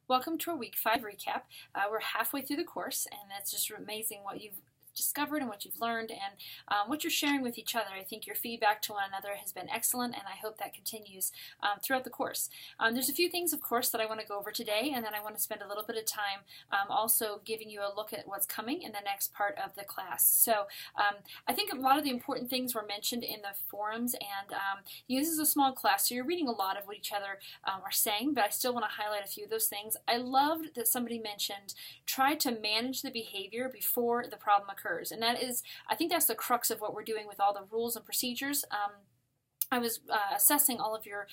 Welcome to our week 5 recap. We're halfway through the course, and it's just amazing what you've discovered and what you've learned and what you're sharing with each other. I think your feedback to one another has been excellent, and I hope that continues throughout the course. There's a few things, of course, that I want to go over today, and then I want to spend a little bit of time also giving you a look at what's coming in the next part of the class. So I think a lot of the important things were mentioned in the forums, and this is a small class, so you're reading a lot of what each other are saying, but I still want to highlight a few of those things. I loved that somebody mentioned try to manage the behavior before the problem occurs. And that is, I think that's the crux of what we're doing with all the rules and procedures. I was assessing all of your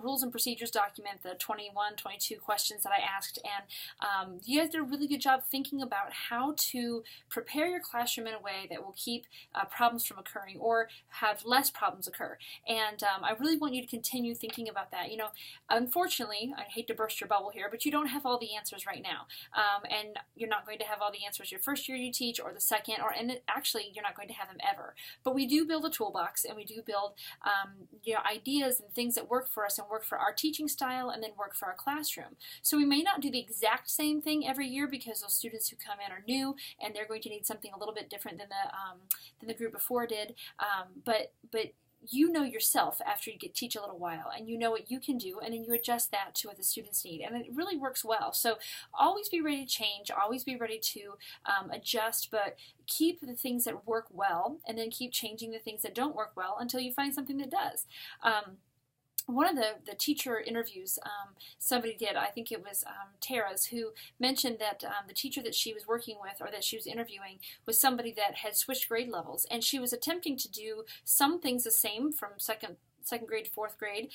rules and procedures document, the 21, 22 questions that I asked, and you guys did a really good job thinking about how to prepare your classroom in a way that will keep problems from occurring or have less problems occur. And I really want you to continue thinking about that. You know, unfortunately, I hate to burst your bubble here, but you don't have all the answers right now. And you're not going to have all the answers your first year you teach or the second, and actually you're not going to have them ever. But we do build a toolbox, and we do build ideas and things that work for us and work for our teaching style and then work for our classroom. So we may not do the exact same thing every year because those students who come in are new and they're going to need something a little bit different than the group before did. But you know yourself after you teach a little while, and you know what you can do, and then you adjust that to what the students need, and it really works well. So always be ready to change, always be ready to adjust, but keep the things that work well, and then keep changing the things that don't work well until you find something that does. One of the teacher interviews somebody did, I think it was Tara's, who mentioned that the teacher that she was working with or that she was interviewing was somebody that had switched grade levels, and she was attempting to do some things the same from second grade to fourth grade,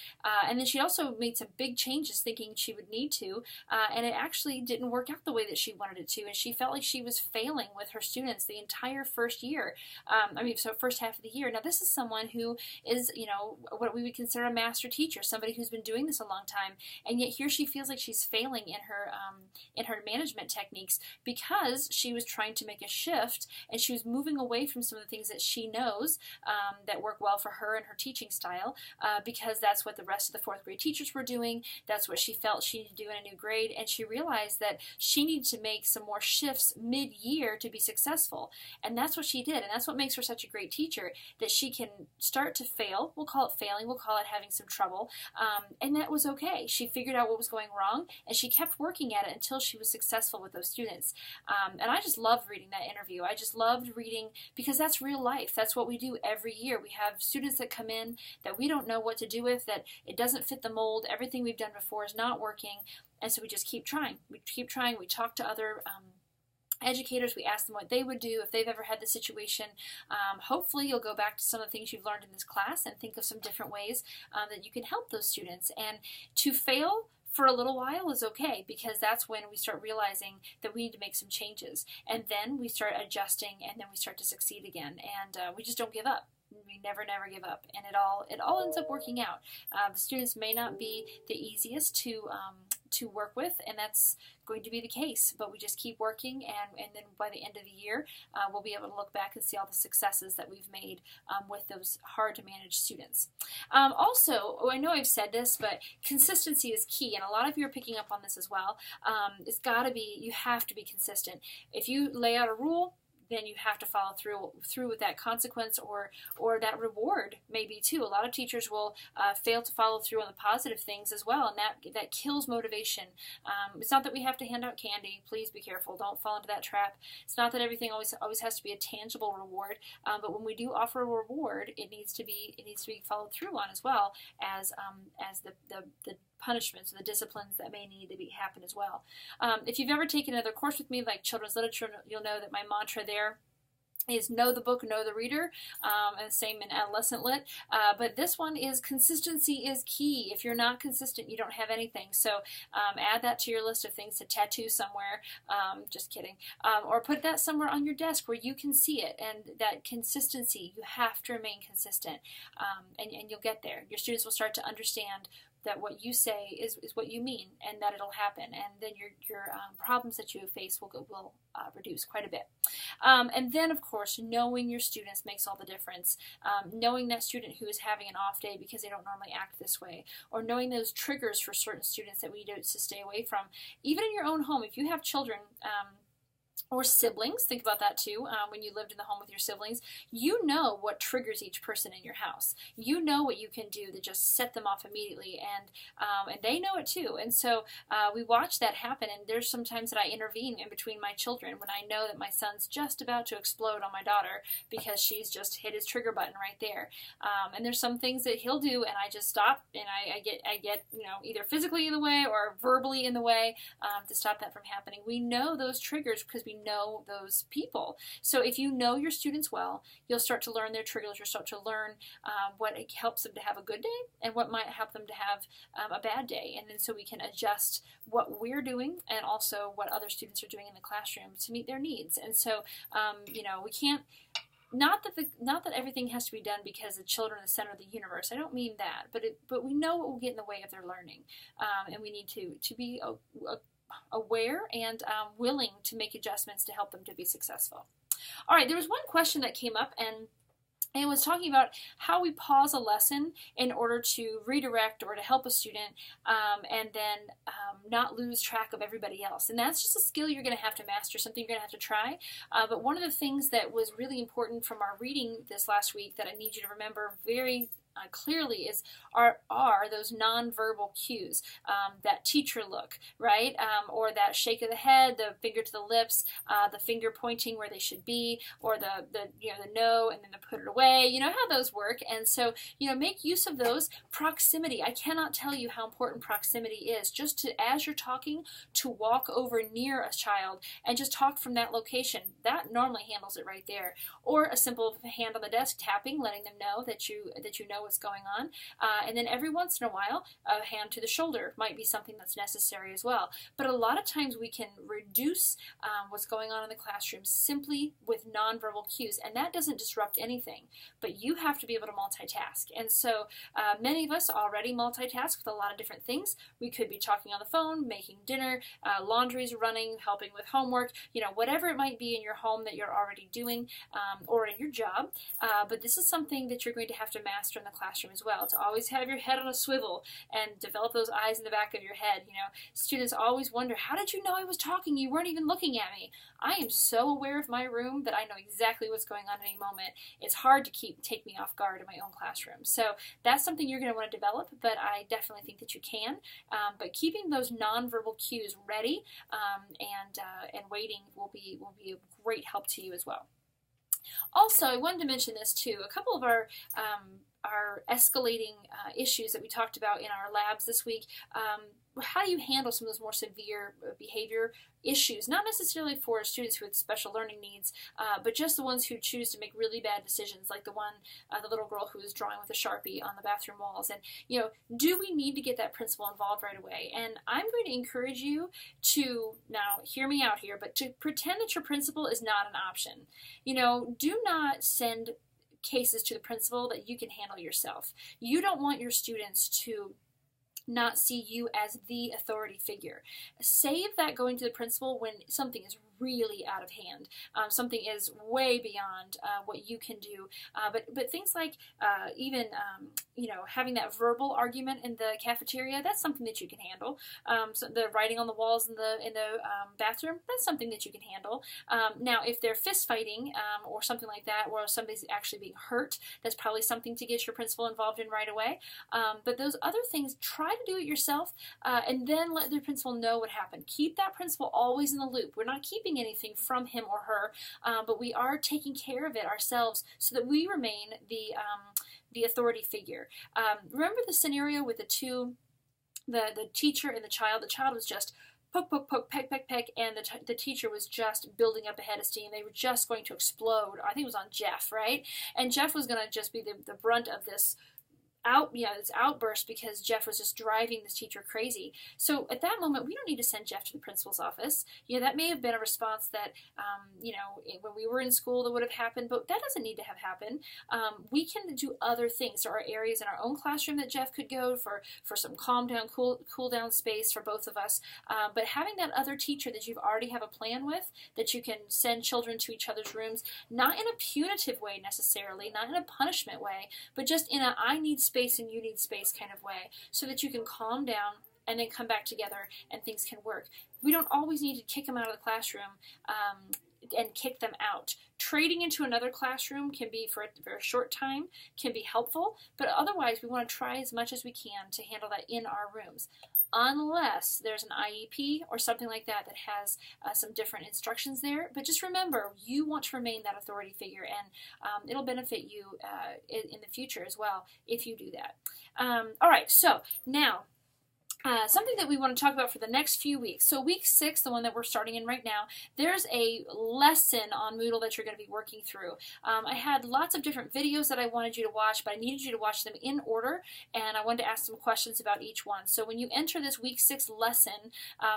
and then she also made some big changes thinking she would need to, and it actually didn't work out the way that she wanted it to, and she felt like she was failing with her students the entire first year, first half of the year. Now this is someone who is, you know, what we would consider a master teacher, somebody who's been doing this a long time, and yet here she feels like she's failing in her management techniques because she was trying to make a shift, and she was moving away from some of the things that she knows that work well for her and her teaching style, because that's what the rest of the fourth grade teachers were doing. That's what she felt she needed to do in a new grade, and she realized that she needed to make some more shifts mid-year to be successful, and that's what she did, and that's what makes her such a great teacher, that she can start to fail. We'll call it failing, we'll call it having some trouble, and that was okay. She figured out what was going wrong, and she kept working at it until she was successful with those students, and I just loved reading that interview. I just loved reading, because that's real life. That's what we do every year. We have students that come in that we don't know what to do with, that it doesn't fit the mold, everything we've done before is not working, and so we just keep trying. We talk to other educators, we ask them what they would do if they've ever had the situation. Hopefully you'll go back to some of the things you've learned in this class and think of some different ways that you can help those students. And to fail for a little while is okay, because that's when we start realizing that we need to make some changes, and then we start adjusting, and then we start to succeed again, and we just don't give up. We never give up, and it all ends up working out. The students may not be the easiest to work with, and that's going to be the case, but we just keep working, and then by the end of the year we'll be able to look back and see all the successes that we've made with those hard to manage students. Also, I know I've said this, but consistency is key, and a lot of you are picking up on this as well. You have to be consistent. If you lay out a rule, then you have to follow through with that consequence or that reward maybe too. A lot of teachers will fail to follow through on the positive things as well, and that kills motivation. It's not that we have to hand out candy. Please be careful. Don't fall into that trap. It's not that everything always has to be a tangible reward, but when we do offer a reward, it needs to be followed through on, as well as the punishments or the disciplines that may need to happen as well. If you've ever taken another course with me, like children's literature, you'll know that my mantra there is know the book, know the reader, and same in adolescent lit. But this one is consistency is key. If you're not consistent, you don't have anything. So add that to your list of things to tattoo somewhere. Just kidding. Or put that somewhere on your desk where you can see it. And that consistency, you have to remain consistent, and you'll get there. Your students will start to understand that what you say is what you mean, and that it'll happen, and then your problems that you face will reduce quite a bit. And then, of course, knowing your students makes all the difference. Knowing that student who is having an off day because they don't normally act this way, or knowing those triggers for certain students that we need to stay away from. Even in your own home, if you have children, or siblings, think about that too. When you lived in the home with your siblings, you know what triggers each person in your house. You know what you can do to just set them off immediately, and they know it too. And so we watch that happen, and there's some times that I intervene in between my children when I know that my son's just about to explode on my daughter because she's just hit his trigger button right there. And there's some things that he'll do, and I just stop, and I get either physically in the way or verbally in the way to stop that from happening. We know those triggers because we know those people. So if you know your students well, you'll start to learn their triggers. You'll start to learn what helps them to have a good day and what might help them to have a bad day. And then so we can adjust what we're doing and also what other students are doing in the classroom to meet their needs. And so, we can't, not that everything has to be done because the children are the center of the universe. I don't mean that, but we know what will get in the way of their learning, and we need to be aware and willing to make adjustments to help them to be successful. All right, there was one question that came up, and it was talking about how we pause a lesson in order to redirect or to help a student, and then not lose track of everybody else. And that's just a skill you're going to have to master, something you're going to have to try. But one of the things that was really important from our reading this last week that I need you to remember very clearly are those nonverbal cues, that teacher look, right, or that shake of the head, the finger to the lips, the finger pointing where they should be, or the no and then the put it away. You know how those work, and so make use of those. Proximity. I cannot tell you how important proximity is. Just to, as you're talking, to walk over near a child and just talk from that location. That normally handles it right there. Or a simple hand on the desk tapping, letting them know that you know what's going on, and then every once in a while a hand to the shoulder might be something that's necessary as well. But a lot of times we can reduce what's going on in the classroom simply with nonverbal cues, and that doesn't disrupt anything, but you have to be able to multitask. And so many of us already multitask with a lot of different things. We could be talking on the phone, making dinner, laundry's running, helping with homework, whatever it might be in your home that you're already doing, or in your job. But this is something that you're going to have to master in the classroom as well, to always have your head on a swivel and develop those eyes in the back of your head. Students always wonder, how did you know I was talking? You weren't even looking at me. I am so aware of my room that I know exactly what's going on at any moment. It's hard to take me off guard in my own classroom. So that's something you're going to want to develop, but I definitely think that you can. But keeping those nonverbal cues ready and waiting will be a great help to you as well. Also, I wanted to mention this too. A couple of our escalating issues that we talked about in our labs this week. How do you handle some of those more severe behavior issues? Not necessarily for students with special learning needs, but just the ones who choose to make really bad decisions, like the little girl who was drawing with a Sharpie on the bathroom walls. And, do we need to get that principal involved right away? And I'm going to encourage you to, now hear me out here, but to pretend that your principal is not an option. Do not send cases to the principal that you can handle yourself. You don't want your students to not see you as the authority figure. Save that going to the principal when something is really out of hand. Something is way beyond what you can do. But things like even having that verbal argument in the cafeteria, that's something that you can handle. So the writing on the walls in the bathroom, that's something that you can handle. Now, if they're fist fighting or something like that, or somebody's actually being hurt, that's probably something to get your principal involved in right away. But those other things, try to do it yourself, and then let the principal know what happened. Keep that principal always in the loop. We're not keeping anything from him or her, but we are taking care of it ourselves so that we remain the authority figure. Remember the scenario with the teacher and the child? The child was just poke, poke, poke, peck, peck, peck, and the teacher was just building up a head of steam. They were just going to explode. I think it was on Jeff, right? And Jeff was going to just be the brunt of this this outburst because Jeff was just driving this teacher crazy. So at that moment, we don't need to send Jeff to the principal's office. That may have been a response that, when we were in school that would have happened, but that doesn't need to have happened. We can do other things. There are areas in our own classroom that Jeff could go for some calm down, cool down space for both of us. But having that other teacher that you've already have a plan with, that you can send children to each other's rooms, not in a punitive way necessarily, not in a punishment way, but just in a I need space and you need space kind of way, so that you can calm down and then come back together and things can work. We don't always need to kick them out of the classroom and kick them out. Trading into another classroom can be, for a very short time, can be helpful, but otherwise we want to try as much as we can to handle that in our rooms, unless there's an IEP or something like that that has some different instructions there. But just remember, you want to remain that authority figure, and it'll benefit you in the future as well if you do that. All right, so now, something that we want to talk about for the next few weeks. So week 6, the one that we're starting in right now, there's a lesson on Moodle that you're going to be working through. I had lots of different videos that I wanted you to watch, but I needed you to watch them in order, and I wanted to ask some questions about each one. So when you enter this week 6 lesson,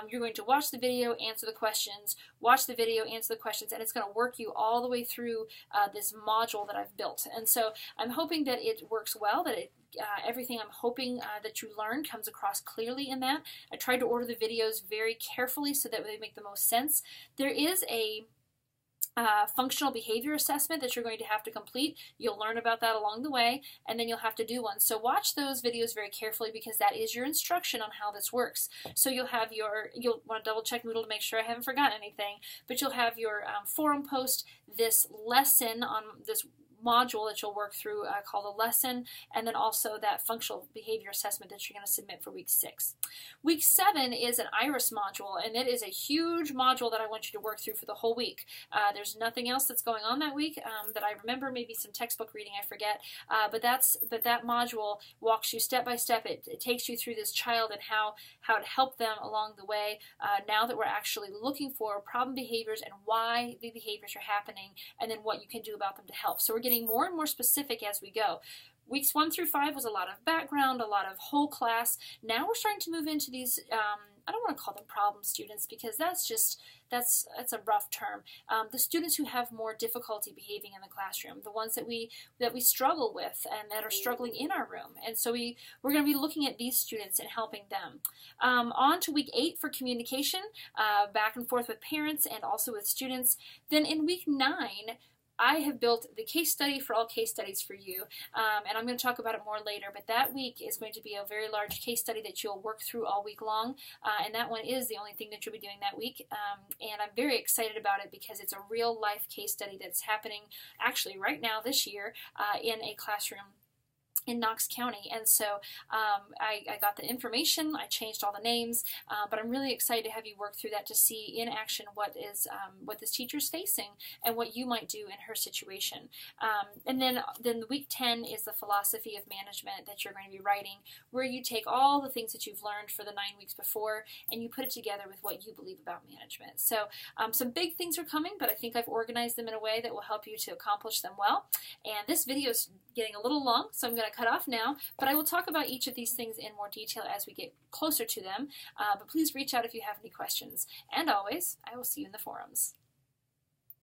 you're going to watch the video, answer the questions, watch the video, answer the questions, and it's going to work you all the way through this module that I've built. And so I'm hoping that it works well, that everything I'm hoping that you learn comes across clearly in that. I tried to order the videos very carefully so that they make the most sense. There is a functional behavior assessment that you're going to have to complete. You'll learn about that along the way, and then you'll have to do one. So watch those videos very carefully, because that is your instruction on how this works. So you'll want to double check Moodle to make sure I haven't forgotten anything, but you'll have your forum post this lesson on this module that you'll work through called a lesson, and then also that functional behavior assessment that you're going to submit for week 6. Week 7 is an IRIS module, and it is a huge module that I want you to work through for the whole week. There's nothing else that's going on that week that I remember, maybe some textbook reading, I forget, but that module walks you step by step. It takes you through this child and how to help them along the way, now that we're actually looking for problem behaviors and why the behaviors are happening, and then what you can do about them to help. So we're getting more and more specific as we go. Weeks 1 through 5 was a lot of background, a lot of whole class. Now we're starting to move into these, I don't want to call them problem students, because that's a rough term. The students who have more difficulty behaving in the classroom, the ones that we struggle with and that are struggling in our room. And so we're going to be looking at these students and helping them. On to week 8 for communication, back and forth with parents and also with students. Then in week 9, I have built the case study for all case studies for you, and I'm going to talk about it more later, but that week is going to be a very large case study that you'll work through all week long, and that one is the only thing that you'll be doing that week, and I'm very excited about it because it's a real life case study that's happening actually right now this year in a classroom in Knox County. And so I got the information, I changed all the names, but I'm really excited to have you work through that to see in action what this teacher's facing and what you might do in her situation. And then week 10 is the philosophy of management that you're going to be writing, where you take all the things that you've learned for the 9 weeks before and you put it together with what you believe about management. So some big things are coming, but I think I've organized them in a way that will help you to accomplish them well. And this video is getting a little long, so I'm going to cut off now, but I will talk about each of these things in more detail as we get closer to them. But please reach out if you have any questions. And always, I will see you in the forums.